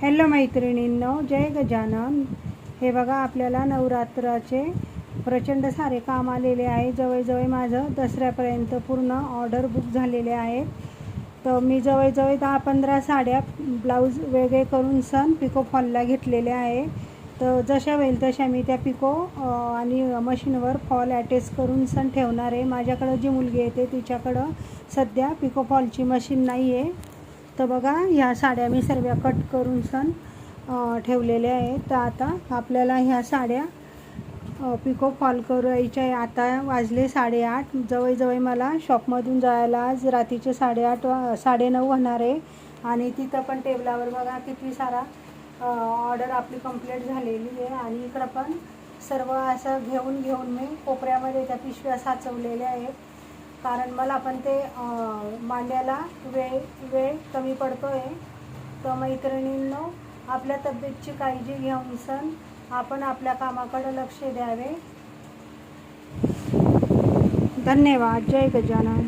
Hello मैत्रिणींनो, जय गजानन। हे बघा, आपल्याला नवरात्राचे प्रचंड सारे काम आलेले आहे। जवळजवळ माझं दसऱ्यापर्यंत पूर्ण ऑर्डर बुक झालेले आहेत। तर मी जवळजवळ 10-15 साड्या ब्लाऊज वेगळे करून सण पिको फॉलला घेतलेले आहे। तर जशा होईल तशा मी त्या पिको आणि मशीनवर फॉल अटॅच करून सण ठेवणार आहे। माझ्याकडं जी मुलगी येते तिच्याकडं सध्या पिको फॉलची मशीन नाही आहे। तर बघा, ह्या साड्या मी सर्व कट करून सण ठेवलेल्या आहेत। तर आता आपल्याला ह्या साड्या पिको फॉल करायच्या आहे। आता वाजले 8:30। जवळजवळ मला शॉपमधून जायला आज रात्रीचे 8:30-9:30 होणार आहे। आणि तिथं पण टेबलावर बघा किती सारा ऑर्डर आपली कंप्लीट झालेली आहे। आणि इकडं पण सर्व असं घेऊन मी कोपऱ्यामध्ये त्या पिशव्या साचवलेल्या आहेत। कारण मला पण ते मांड्याला वेळ कमी पडतो आहे। तर मैत्रिणींनो, आपल्या तब्येतची काळजी घेऊन सण आपण आपल्या कामाकडे लक्ष द्यावे। धन्यवाद। जय गजानन।